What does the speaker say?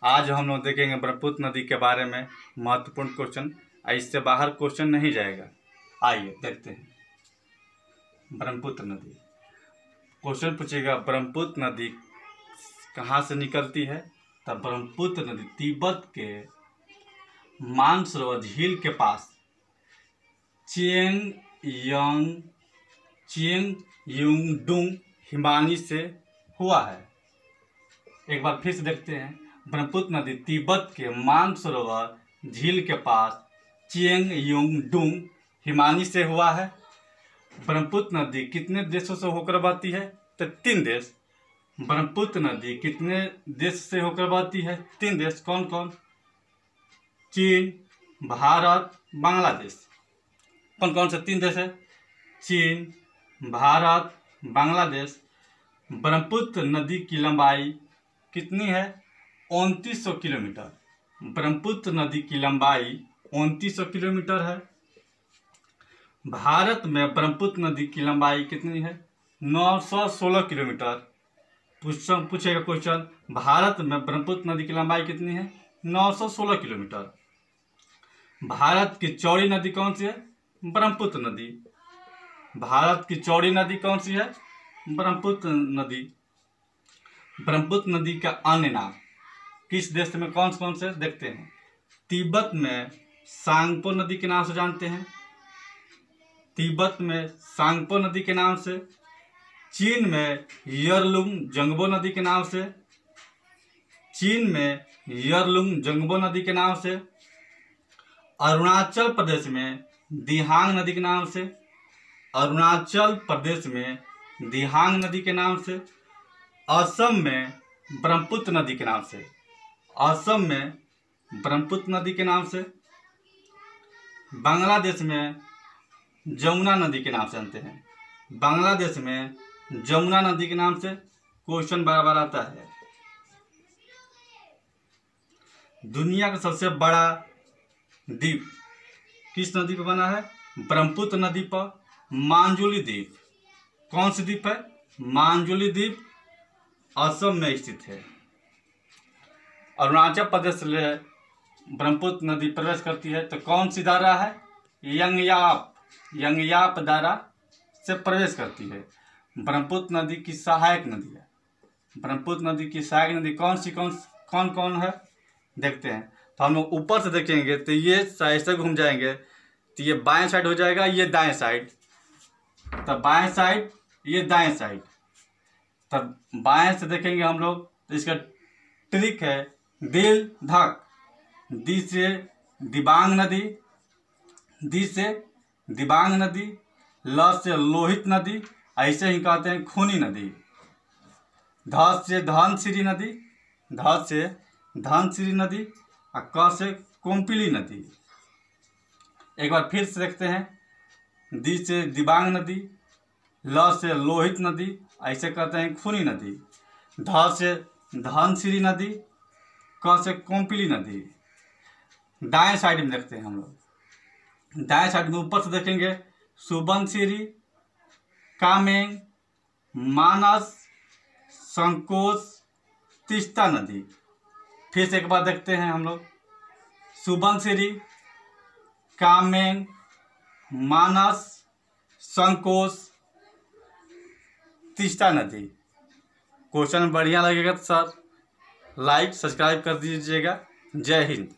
आज हम लोग देखेंगे ब्रह्मपुत्र नदी के बारे में महत्वपूर्ण क्वेश्चन। इससे बाहर क्वेश्चन नहीं जाएगा। आइए देखते हैं। ब्रह्मपुत्र नदी क्वेश्चन पूछेगा, ब्रह्मपुत्र नदी कहाँ से निकलती है? तब ब्रह्मपुत्र नदी तिब्बत के मानसरोवर झील के पास चियांगयुंगडुंग हिमानी से हुआ है। एक बार फिर से देखते हैं। ब्रह्मपुत्र नदी तिब्बत के मानसरोवर झील के पास चियांगयुंगडुंग हिमानी से हुआ है। ब्रह्मपुत्र नदी कितने देशों से होकर बहती है? तो 3 देश। ब्रह्मपुत्र नदी कितने देश से होकर बहती है? 3 देश। कौन कौन? चीन, भारत, बांग्लादेश। कौन कौन से 3 देश है? चीन, भारत, बांग्लादेश। ब्रह्मपुत्र नदी की लंबाई कितनी है? 2900 किलोमीटर। ब्रह्मपुत्र नदी की लंबाई 2900 किलोमीटर है। भारत में ब्रह्मपुत्र नदी की लंबाई कितनी है? 916 किलोमीटर। पूछेगा क्वेश्चन, भारत में ब्रह्मपुत्र नदी की लंबाई कितनी है? 916 किलोमीटर। भारत की चौड़ी नदी कौन सी है? ब्रह्मपुत्र नदी। भारत की चौड़ी नदी कौन सी है? ब्रह्मपुत्र नदी। ब्रह्मपुत्र नदी का अन्य नाम किस देश में कौन कौन से देखते हैं? तिब्बत में सांगपो नदी के नाम से जानते हैं। तिब्बत में सांगपो नदी के नाम से। चीन में यरलुंग जंगबो नदी के नाम से। चीन में यरलुंग जंगबो नदी के नाम से। अरुणाचल प्रदेश में दिहांग नदी के नाम से। अरुणाचल प्रदेश में दिहांग नदी के नाम से। असम में ब्रह्मपुत्र नदी के नाम से। असम में ब्रह्मपुत्र नदी के नाम से। बांग्लादेश में जमुना नदी के नाम से जानते हैं। बांग्लादेश में जमुना नदी के नाम से क्वेश्चन बार बार आता है। दुनिया का सबसे बड़ा द्वीप किस नदी पर बना है? ब्रह्मपुत्र नदी पर। मांजुली द्वीप। कौन सी द्वीप है? मांजुली द्वीप असम में स्थित है। अरुणाचल प्रदेश से ब्रह्मपुत्र नदी प्रवेश करती है तो कौन सी धारा है? यंगयाप धारा से प्रवेश करती है। ब्रह्मपुत्र नदी की सहायक नदी है। ब्रह्मपुत्र नदी की सहायक नदी कौन कौन है देखते हैं। तो हम लोग ऊपर से देखेंगे तो ये ऐसे घूम जाएंगे तो ये बाएं साइड हो जाएगा, ये दाएं साइड। तब बाएं साइड, ये दाएं साइड। तब बाएं से देखेंगे हम लोग तो इसका ट्रिक है दिल धक। दी से दिबांग नदी। दी से दिबांग नदी। ल से लोहित नदी। ऐसे ही कहते हैं खूनी नदी। ध से धनसिरी नदी। ध से धनसिरी नदी। और क से कोम्पिली नदी। एक बार फिर से देखते हैं। दी से दिबांग नदी। ल से लोहित नदी। ऐसे कहते हैं खूनी नदी। ध से धनसिरी नदी। क से कोम्पिली नदी। दाएं साइड में देखते हैं हम लोग। दाएं साइड में ऊपर से देखेंगे सुबनसिरी, कामेंग, मानस, संकोच, तीस्ता नदी। फिर से एक बार देखते हैं हम लोग। सुबनसिरी, कामेंग, मानस, संकोच, तीस्ता नदी। क्वेश्चन बढ़िया लगेगा तो सर लाइक सब्सक्राइब कर दीजिएगा। जय हिंद।